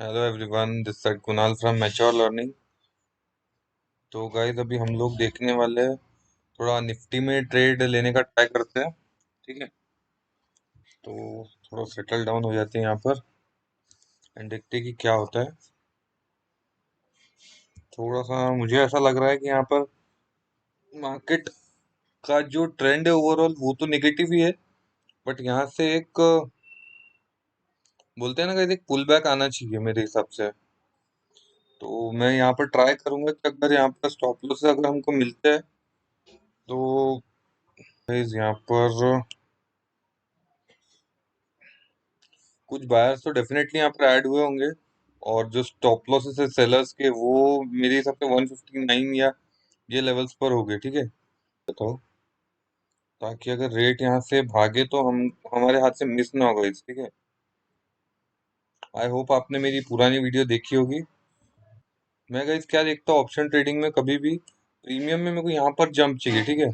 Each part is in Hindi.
Hello everyone, this side Kunal from mature learning. तो गाइस अभी हम लोग देखने वाले हैं, थोड़ा निफ्टी में ट्रेड लेने का ट्राई करते हैं। ठीक है, तो थोड़ा सेटल डाउन हो जाते हैं यहाँ पर एंड देखते हैं कि क्या होता है। थोड़ा सा मुझे ऐसा लग रहा है कि यहाँ पर मार्केट का जो ट्रेंड है ओवरऑल वो तो नेगेटिव ही है, बट यहाँ से एक बोलते हैं ना गाइस, एक पुल बैक आना चाहिए मेरे हिसाब से। तो मैं यहाँ पर ट्राई करूंगा कि अगर यहाँ पर स्टॉप लॉस अगर हमको मिलते हैं तो गाइस यहाँ पर कुछ बायर्स तो डेफिनेटली यहाँ पर ऐड हुए होंगे, और जो स्टॉप लॉसेस है सेलर्स के वो मेरे हिसाब से 159 या ये लेवल्स पर हो गए। ठीक है, बताओ, ताकि अगर रेट यहाँ से भागे तो हम हमारे हाथ से मिस ना होगा इस। ठीक है, आई होप आपने मेरी पुरानी वीडियो देखी होगी। मैं गाइस क्या देखता हूँ ऑप्शन ट्रेडिंग में, कभी भी प्रीमियम में मेरे को यहाँ पर जंप चाहिए। ठीक है,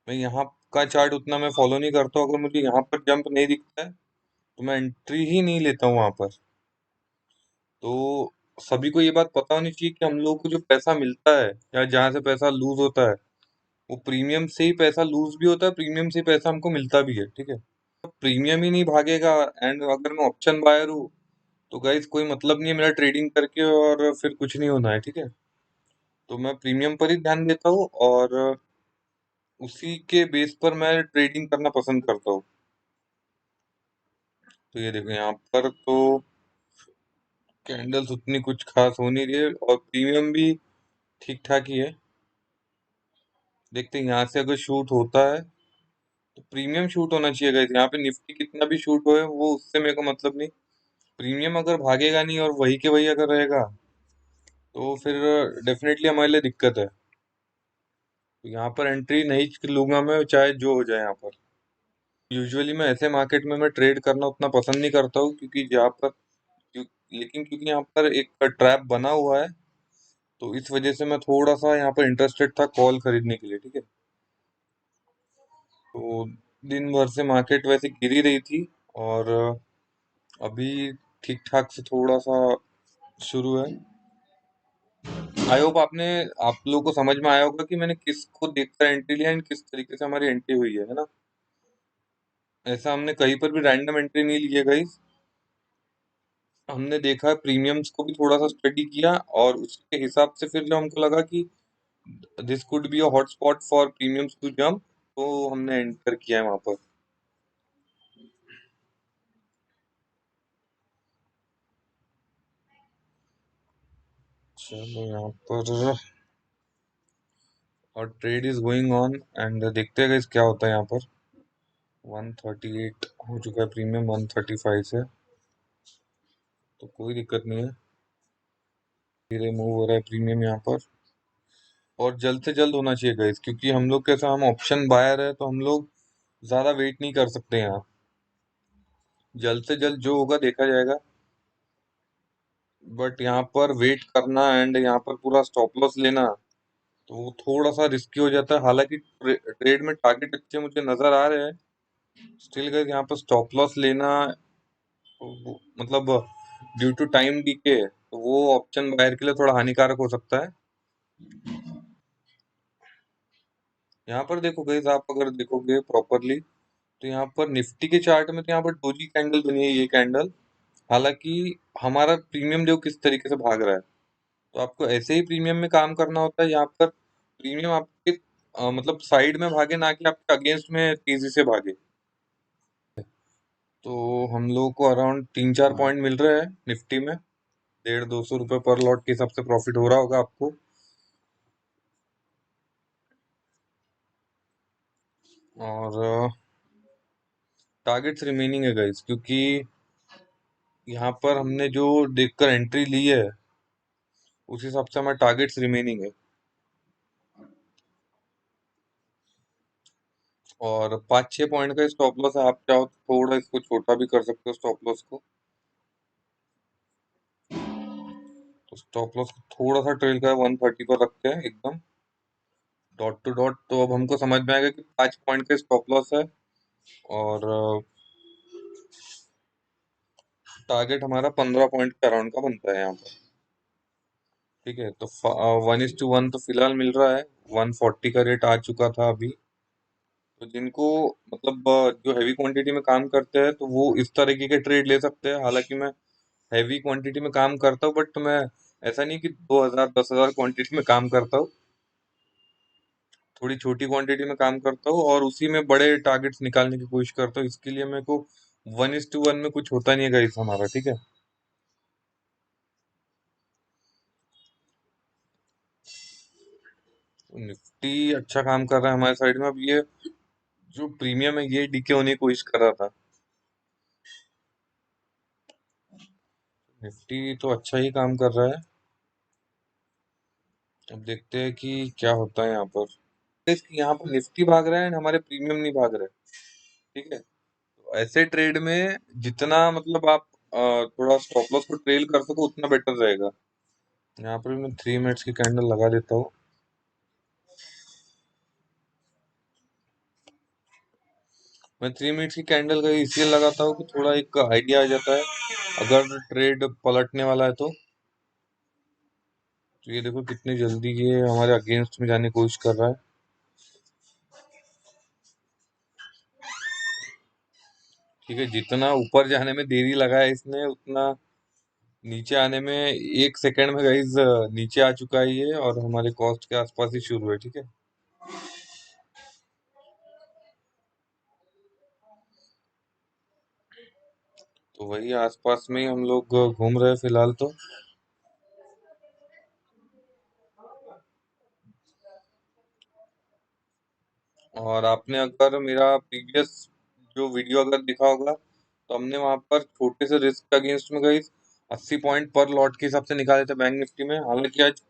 मैं यहाँ का चार्ट उतना मैं फॉलो नहीं करता हूँ, अगर मुझे यहाँ पर जंप नहीं दिखता है तो मैं एंट्री ही नहीं लेता हूँ वहां पर। तो सभी को ये बात पता होनी चाहिए कि हम लोग को जो पैसा मिलता है या जहाँ से पैसा लूज होता है वो प्रीमियम से ही पैसा लूज भी होता है, प्रीमियम से ही पैसा हमको मिलता भी है। ठीक है, प्रीमियम ही नहीं भागेगा एंड अगर मैं ऑप्शन बायर हूँ तो गाइस कोई मतलब नहीं है मेरा ट्रेडिंग करके और फिर कुछ नहीं होना है। ठीक है, तो मैं प्रीमियम पर ही ध्यान देता हूँ और उसी के बेस पर मैं ट्रेडिंग करना पसंद करता हूँ। तो ये देखो यहाँ पर तो कैंडल्स उतनी कुछ खास हो नहीं रही है और प्रीमियम भी ठीक ठाक ही है। देखते हैं यहाँ से अगर शूट होता है तो प्रीमियम शूट होना चाहिए गाइस। यहाँ पे निफ्टी कितना भी शूट होए वो उससे मेरे को मतलब नहीं। प्रीमियम अगर भागेगा नहीं और वही के वही अगर रहेगा तो फिर डेफिनेटली हमारे लिए दिक्कत है। तो यहाँ पर एंट्री नहीं लूंगा मैं, चाहे जो हो जाए यहाँ पर। यूजुअली मैं ऐसे मार्केट में मैं ट्रेड करना उतना पसंद नहीं करता हूँ, क्योंकि जहाँ पर लेकिन क्योंकि यहाँ पर एक ट्रैप बना हुआ है तो इस वजह से मैं थोड़ा सा यहाँ पर इंटरेस्टेड था कॉल खरीदने के लिए। ठीक है, तो दिन भर से मार्केट वैसे गिर ही रही थी और अभी ठीक ठाक से थोड़ा सा शुरू है। आई होप आप लोगों को समझ में आया होगा कि मैंने किसको देखकर एंट्री लिया एंड किस तरीके से हमारी एंट्री हुई है ना। ऐसा हमने कहीं पर भी रैंडम एंट्री नहीं ली है गाइस। हमने देखा प्रीमियम्स को भी थोड़ा सा स्टडी किया और उसके हिसाब से फिर जो हमको लगा कि this could be a hotspot for premiums to jump, तो हमने एंटर किया है वहां पर। चलो यहाँ पर और trade is going on and देखते हैं गाइस क्या होता है यहाँ पर। 138 हो चुका है प्रीमियम 135 से, तो कोई दिक्कत नहीं है। धीरे मूव हो रहा है प्रीमियम यहाँ पर और जल्द से जल्द होना चाहिए गाइस, क्योंकि हम लोग कैसा, हम ऑप्शन बायर है तो हम लोग ज्यादा वेट नहीं कर सकते यहाँ। जल्द से जल्द जो होगा देखा जाएगा, बट यहाँ पर वेट करना एंड यहाँ पर पूरा स्टॉप लॉस लेना तो वो थोड़ा सा रिस्की हो जाता है। हालांकि ट्रेड में टारगेट अच्छे मुझे नजर आ रहे हैं, स्टिल गाइस यहाँ पर स्टॉप लॉस लेना मतलब ड्यू टू टाइम डीके तो वो ऑप्शन बायर के लिए थोड़ा हानिकारक हो सकता है। यहाँ पर देखो गाइस, आप अगर देखोगे प्रॉपरली तो यहाँ पर निफ्टी के चार्ट में तो यहाँ पर डोजी कैंडल बनी है, ये कैंडल। हालांकि हमारा प्रीमियम जो किस तरीके से भाग रहा है, तो आपको ऐसे ही प्रीमियम में काम करना होता है। यहाँ पर प्रीमियम आपके मतलब साइड में भागे, ना कि आपके अगेंस्ट में तेजी से भागे। तो हम लोगों को अराउंड 3-4 पॉइंट मिल रहे हैं निफ्टी में। 150-200 रुपये पर लॉट के हिसाब से प्रॉफिट हो रहा होगा आपको। और टारगेट्स रिमेनिंग है गाइस, क्योंकि यहाँ पर हमने जो देखकर एंट्री ली है उस हिसाब से हमारे टारगेट्स रिमेनिंग है। और 5-6 पॉइंट का स्टॉप लॉस है, आप चाहो तो थोड़ा इसको छोटा भी कर सकते हो स्टॉप लॉस को। तो स्टॉप लॉस को थोड़ा सा ट्रेल का 130 पर रखते हैं एकदम डॉट टू डॉट, तो अब हमको समझ में आएगा कि 5 पॉइंट का स्टॉप लॉस है। और टारगेट हमारा 15 पॉइंट के अराउंड का बनता है यहाँ पर। ठीक है, तो 1:1 तो फिलहाल मिल रहा है। 140 का रेट आ चुका था अभी। तो जिनको मतलब जो हैवी क्वांटिटी में काम करते हैं तो वो इस तरीके के ट्रेड ले सकते हैं। हालांकि मैं हैवी क्वांटिटी में काम करता हूँ, बट मैं ऐसा नहीं कि 2,000 10,000 क्वांटिटी में काम करता हूँ। थोड़ी छोटी क्वांटिटी में काम करता हूँ और उसी में बड़े टारगेट्स निकालने की कोशिश करता हूँ। इसके लिए मेरे को 1:1 में कुछ होता नहीं है गाइस हमारा। ठीक है, तो निफ्टी अच्छा काम कर रहा है हमारे साइड में। अब ये जो प्रीमियम है ये डीके होने की कोशिश कर रहा था। निफ्टी तो अच्छा ही काम कर रहा है। अब देखते हैं कि क्या होता है यहाँ पर। इसकी यहाँ पर निफ्टी भाग रहा है एंड हमारे प्रीमियम नहीं भाग रहे। ठीक है, तो ऐसे ट्रेड में जितना मतलब आप थोड़ा स्टॉप लॉस को ट्रेल कर सको उतना बेटर रहेगा। यहाँ पर मैं 3 मिनट्स की कैंडल लगा देता हूँ। मैं 3 मिनट्स की कैंडल का इसलिए लगाता हूँ कि थोड़ा एक आइडिया आ जाता है अगर ट्रेड पलटने वाला है तो ये देखो कितनी जल्दी ये हमारे अगेंस्ट में जाने की कोशिश कर रहा है। ठीक है, जितना ऊपर जाने में देरी लगा है इसने उतना नीचे आने में 1 सेकंड में गाइस नीचे आ चुका है ये, और हमारे कॉस्ट के आसपास ही शुरू है। ठीक है, तो वही आसपास में ही हम लोग घूम रहे हैं फिलहाल तो। और आपने अगर मेरा प्रीवियस जो वीडियो अगर देखा होगा तो हमने वहां पर छोटे से रिस्क अगेंस्ट में गई 80 पॉइंट पर लॉट के हिसाब से निकाले थे बैंक निफ्टी में। हालांकि आज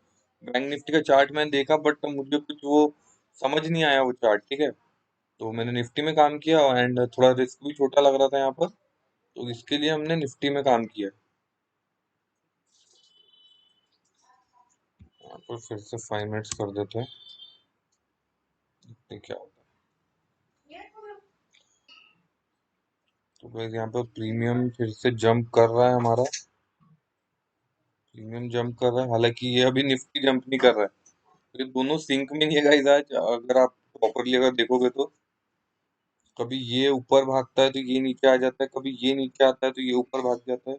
बैंक निफ्टी का चार्ट मैंने देखा बट मुझे कुछ वो समझ नहीं आया वो चार्ट। ठीक है, तो मैंने निफ्टी में काम किया एंड थोड़ा रिस्क भी छोटा लग रहा था यहाँ पर, तो इसके लिए हमने निफ्टी में काम किया। यहाँ पर फिर से 5 मिनट्स कर देते हैं, देखते हैं क्या होता है। तो गाइस यहाँ पर प्रीमियम फिर से जंप कर रहा है हमारा। प्रीमियम जंप कर रहा है, हालांकि ये अभी निफ्टी जंप नहीं कर रहा है। तो ये दोनों सिंक में नहीं है गाइस आज, अगर आप प्रॉपरली अगर देखोगे तो। कभी ये ऊपर भागता है तो ये नीचे आ जाता है, कभी ये नीचे आता है तो ये ऊपर भाग जाता है।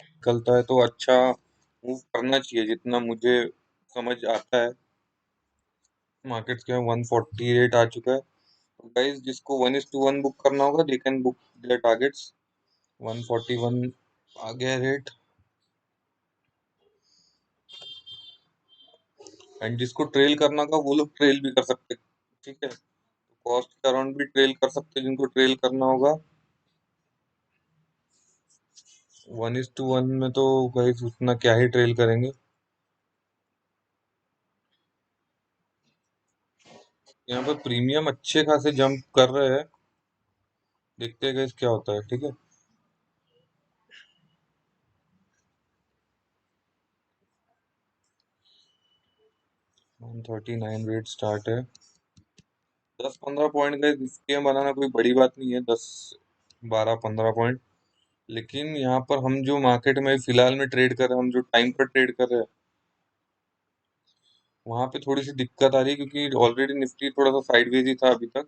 निकलता है तो अच्छा मूव करना चाहिए जितना मुझे समझ आता है। मार्केट्स के 148 आ चुका है। तो गाइस जिसको 1:1 बुक करना होगा they can book their targets. 141 आ गया रेट। एंड जिसको ट्रेल करना होगा वो लोग ट्रेल भी कर सकते हैं। ठीक है, कॉस्ट के अराउंड भी ट्रेल कर सकते हैं जिनको ट्रेल करना होगा। 1:1 में तो गाइस उतना क्या ही ट्रेल करेंगे। यहाँ पे प्रीमियम अच्छे खासे जंप कर रहे हैं, देखते हैं गाइस क्या होता है। ठीक है, 139 रेट स्टार्ट है। 10-15 पॉइंट का स्केम बनाना कोई बड़ी बात नहीं है, 10 12 15 पॉइंट। लेकिन यहाँ पर हम जो मार्केट में फिलहाल में ट्रेड कर रहे हैं, हम जो टाइम पर ट्रेड कर रहे हैं वहां पे थोड़ी सी दिक्कत आ रही है क्योंकि ऑलरेडी निफ्टी थोड़ा सा साइडवेज ही था अभी तक।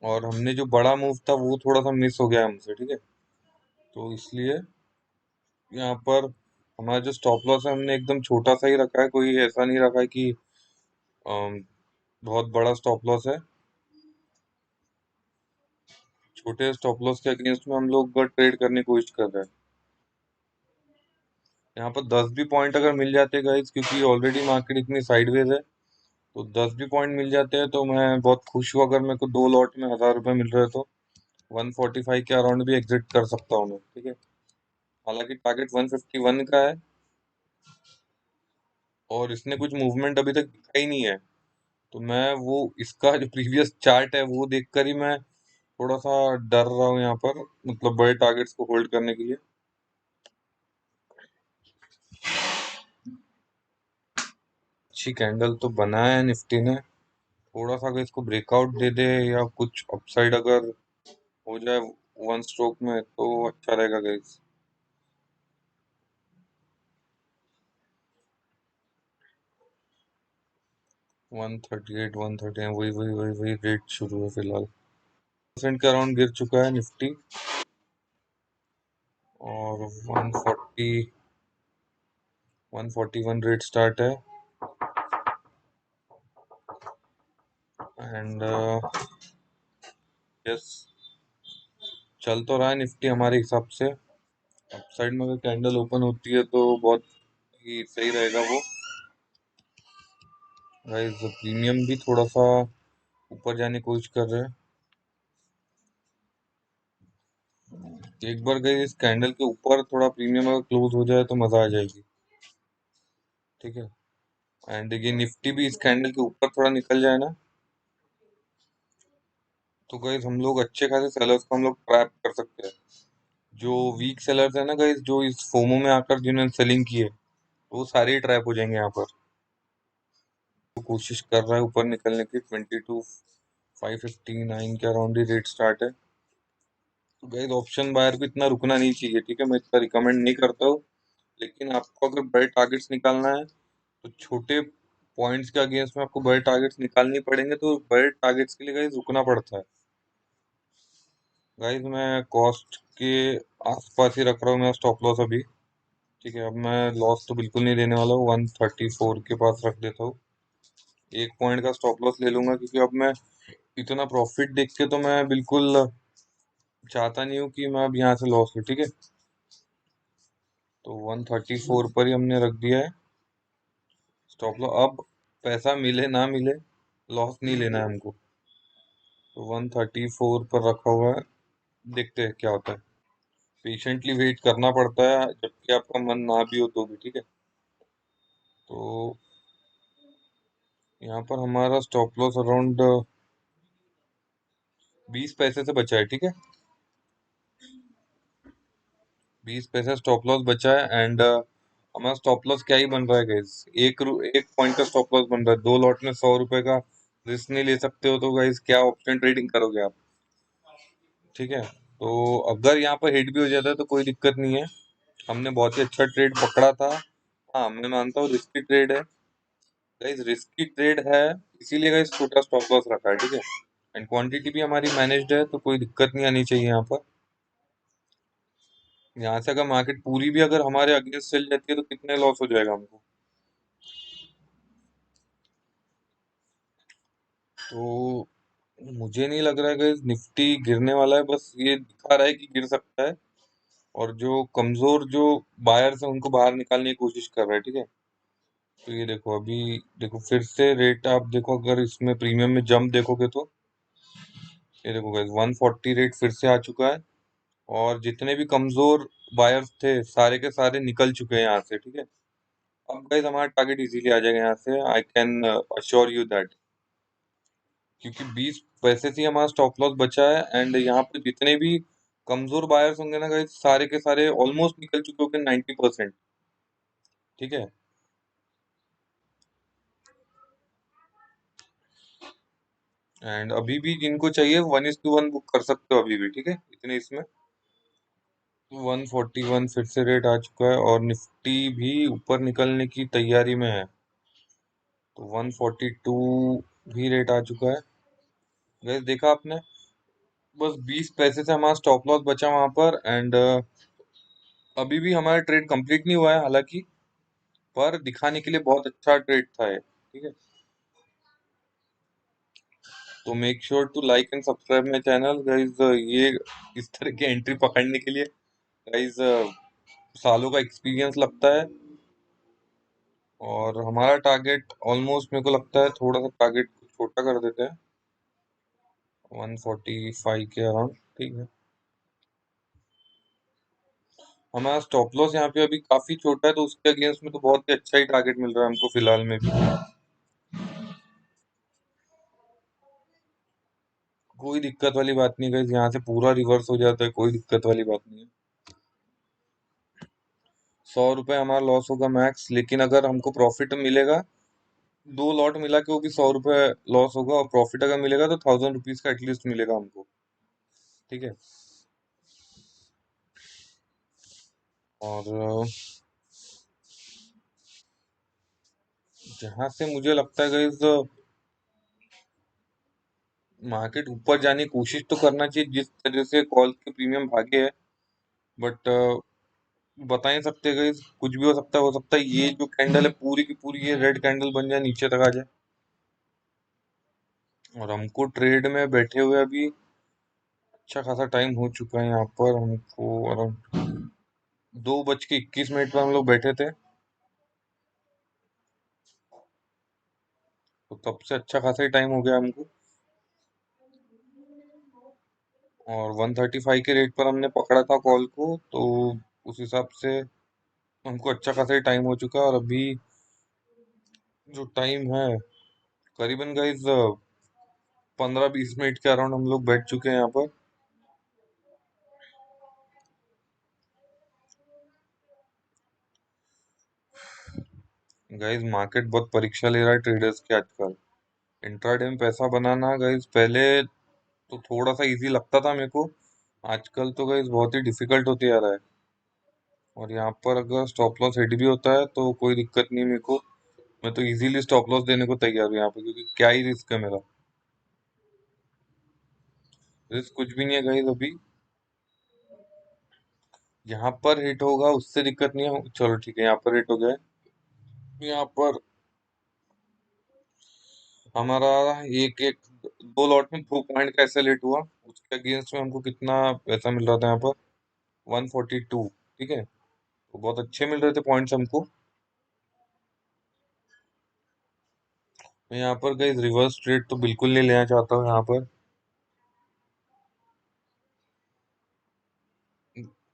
और हमने जो बड़ा मूव था वो थोड़ा सा मिस हो गया हमसे। ठीक है, तो इसलिए यहाँ पर हमारा जो स्टॉप लॉस है हमने एकदम छोटा सा ही रखा है, कोई ऐसा नहीं रखा है कि बहुत बड़ा स्टॉप लॉस है। छोटे स्टॉप लॉस के अगेंस्ट में हम लोग ट्रेड करने की कोशिश कर रहे हैं। यहाँ पर 10 भी पॉइंट अगर मिल जाते गाइस, क्योंकि ऑलरेडी मार्केट इतनी साइडवेज है, तो 10 भी पॉइंट मिल जाते हैं तो मैं बहुत खुश हूँ। अगर मेरे को 2 लॉट में 1,000 रुपये मिल रहे हैं तो 145 के अराउंड भी एग्जिट कर सकता हूँ मैं। ठीक है, हालांकि टारगेट 151 का है और इसने कुछ मूवमेंट अभी तक दिखा ही नहीं है। तो मैं वो इसका जो प्रीवियस चार्ट है वो देखकर ही मैं थोड़ा सा डर रहा हूँ यहाँ पर, मतलब बड़े टारगेट्स को होल्ड करने के लिए। अच्छी कैंडल तो बनाया है निफ्टी ने, थोड़ा सा अगर इसको ब्रेकआउट दे दे या कुछ अपसाइड अगर हो जाए 1 स्ट्रोक में तो अच्छा रहेगा गाइस। 138 139, वही वही वही वही रेट शुरू है फिलहाल। परसेंट के अराउंड गिर चुका है निफ्टी। और 141 रेट स्टार्ट है। एंड यस, चल तो रहा है निफ्टी हमारे हिसाब से। अप साइड में अगर कैंडल ओपन होती है तो बहुत ही सही रहेगा वो। गाइस प्रीमियम भी थोड़ा सा ऊपर जाने की कोशिश कर रहे हैं। एक बार गई इस कैंडल के ऊपर थोड़ा प्रीमियम अगर क्लोज हो जाए तो मजा आ जाएगी। ठीक है। एंड ये निफ्टी भी इस कैंडल के ऊपर थोड़ा निकल जाए ना, तो गाइस हम लोग अच्छे खासे सेलर्स को हम लोग ट्रैप कर सकते हैं। जो वीक सेलर्स है ना गाइस, जो इस फोमो में आकर जिन्होंने सेलिंग की है, वो सारे ही ट्रैप हो जाएंगे यहाँ पर। तो कोशिश कर रहा है ऊपर निकलने की। 22,559 के अराउंड ही रेट स्टार्ट है। तो गाइस ऑप्शन बायर को इतना रुकना नहीं चाहिए, ठीक है, मैं इतना रिकमेंड नहीं करता हूँ। लेकिन आपको अगर बड़े टारगेट्स निकालना है तो छोटे पॉइंट्स के अगेंस्ट में आपको बड़े टारगेट्स निकालने पड़ेंगे, तो बड़े टारगेट्स के लिए गाइस रुकना पड़ता है। गाइस मैं कॉस्ट के आसपास ही रख रहा हूँ मैं स्टॉप लॉस अभी। ठीक है, अब मैं लॉस तो बिल्कुल नहीं देने वाला हूँ, 134 के पास रख देता हूँ। 1 पॉइंट का स्टॉप लॉस ले लूंगा, क्योंकि अब मैं इतना प्रॉफिट देख के तो मैं बिल्कुल चाहता नहीं हूँ कि मैं अब यहाँ से लॉस लूँ। ठीक है, तो 134 पर ही हमने रख दिया है स्टॉप लॉस। अब पैसा मिले ना मिले, लॉस नहीं लेना है हमको। तो 134 पर रखा हुआ है, देखते हैं क्या होता है। पेशेंटली वेट करना पड़ता है जबकि आपका मन ना भी हो तो भी। ठीक है, तो यहाँ पर हमारा स्टॉप लॉस अराउंड 20 पैसे से बचा है। ठीक है, 20 पैसा स्टॉप लॉस बचा है। एंड हमारा स्टॉप लॉस क्या ही बन रहा है गाइस, 1 पॉइंट का स्टॉप लॉस बन रहा है। 2 लॉट में 100 रुपए का रिस्क नहीं ले सकते हो तो गाइस क्या ऑप्शन ट्रेडिंग करोगे आप। ठीक है, तो अगर यहाँ पर हिट भी हो जाता है तो कोई दिक्कत नहीं है। हमने बहुत ही अच्छा ट्रेड पकड़ा था। हाँ, मैं मानता हूँ रिस्की ट्रेड है गाइस, रिस्की ट्रेड है, इसीलिए गाइस छोटा स्टॉप लॉस रखा है। ठीक है, एंड क्वांटिटी भी हमारी मैनेज्ड है, तो कोई दिक्कत नहीं आनी चाहिए यहाँ पर। यहाँ से अगर मार्केट पूरी भी अगर हमारे अगेंस्ट चल जाती है तो कितने लॉस हो जाएगा हमको। तो मुझे नहीं लग रहा है कि निफ्टी गिरने वाला है, बस ये दिखा रहा है कि गिर सकता है। और जो कमजोर जो बायर्स हैं उनको बाहर निकालने की कोशिश कर रहा है। ठीक है, तो ये देखो अभी, देखो फिर से रेट आप देखो, अगर इसमें प्रीमियम में जंप देखोगे तो ये देखो गाइस 140 रेट फिर से आ चुका है। और जितने भी कमजोर बायर्स थे सारे के सारे निकल चुके हैं यहाँ से। ठीक है, अब गाइस हमारा टारगेट इजीली आ जाएगा यहाँ से, I can assure you that. क्योंकि 20 पैसे से ही हमारा स्टॉप लॉस बचा है। एंड यहाँ पे जितने भी कमजोर बायर्स होंगे ना गाइस, सारे के सारे ऑलमोस्ट निकल चुके होंगे 90%। ठीक है, एंड अभी भी जिनको चाहिए 1:1 बुक कर सकते हो अभी भी। ठीक है, इतने इसमें 141 फिर से रेट आ चुका है और निफ्टी भी ऊपर निकलने की तैयारी में है। तो 142 भी रेट आ चुका है। गाइस देखा आपने, बस 20 पैसे से हमारा स्टॉप लॉस बचा वहां पर। एंड अभी भी हमारा ट्रेड कंप्लीट नहीं हुआ है हालांकि, पर दिखाने के लिए बहुत अच्छा ट्रेड था ये। ठीक है, तो make sure to like and subscribe my channel guys. ये इस तरह की एंट्री पकड़ने के लिए गाइस सालों का एक्सपीरियंस लगता है। और हमारा टारगेट ऑलमोस्ट मेरे को लगता है थोड़ा सा टारगेट छोटा कर देते हैं, 145 के अराउंड। ठीक है, हमारा स्टॉप लॉस यहाँ पे अभी काफी छोटा है, तो उसके अगेंस्ट में तो बहुत ही अच्छा ही टारगेट मिल रहा है हमको फिलहाल में भी। कोई दिक्कत वाली बात नहीं गाइस, यहाँ से पूरा रिवर्स हो जाता है, कोई दिक्कत वाली बात नहीं है। 100 रुपये हमारा लॉस होगा मैक्स, लेकिन अगर हमको प्रॉफिट मिलेगा, 2 लॉट मिला के वो भी 100 रुपये लॉस होगा, और प्रॉफिट अगर मिलेगा तो 1000 रुपीज का एटलीस्ट मिलेगा हमको। ठीक है। और जहां से मुझे लगता है गाइस मार्केट ऊपर जाने की कोशिश तो करना चाहिए, जिस तरह से कॉल के प्रीमियम भागे है। बट बता नहीं सकते गाइस, कुछ भी हो सकता है ये जो कैंडल है पूरी की पूरी ये रेड कैंडल बन जाए, नीचे तक आ जाए। और हमको ट्रेड में बैठे हुए अभी अच्छा खासा टाइम हो चुका है। यहाँ पर हमको अराउंड 2:21 पर हम लोग बैठे थे, तो तब से अच्छा खासा ही टाइम हो गया हमको। और 135 के रेट पर हमने पकड़ा था कॉल को, तो उस हिसाब से हमको अच्छा खासा ही टाइम हो चुका है। और अभी जो टाइम है करीबन गाइज 15-20 मिनट के अराउंड हम लोग बैठ चुके हैं यहाँ पर। गाइज मार्केट बहुत परीक्षा ले रहा है ट्रेडर्स के आजकल। इंट्राडे में पैसा बनाना गाइज पहले तो थोड़ा सा इजी लगता था मेरे को, आजकल तो गाइज बहुत ही डिफिकल्ट होते जा रहा है। और यहाँ पर अगर स्टॉप लॉस हिट भी होता है तो कोई दिक्कत नहीं मेरे को, मैं तो इजीली स्टॉप लॉस देने को तैयार हूँ यहाँ पे, क्योंकि क्या ही रिस्क है मेरा। रिस्क कुछ भी नहीं है गाइज अभी। यहाँ पर हिट होगा उससे दिक्कत नहीं है, चलो ठीक है यहाँ पर हिट हो गया है। यहाँ पर हमारा एक एक 2 लॉट में 2 पॉइंट का ऐसे लेट हुआ, उसके अगेंस्ट में हमको कितना पैसा मिल रहा था यहाँ पर, 142। ठीक है, तो बहुत अच्छे मिल रहे थे पॉइंट्स हमको। मैं यहाँ पर गई रिवर्स ट्रेड तो बिल्कुल नहीं लेना चाहता हूँ यहाँ पर।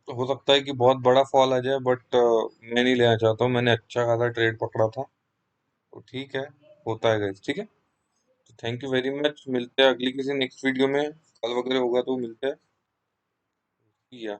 तो हो सकता है कि बहुत बड़ा फॉल आ जाए, बट मैं नहीं लेना चाहता हूँ, मैंने अच्छा खासा ट्रेड पकड़ा था। तो ठीक है, होता है गाइस, ठीक है। तो थैंक यू वेरी मच, मिलते हैं अगली किसी नेक्स्ट वीडियो में, कल वगैरह होगा तो मिलते हैं। या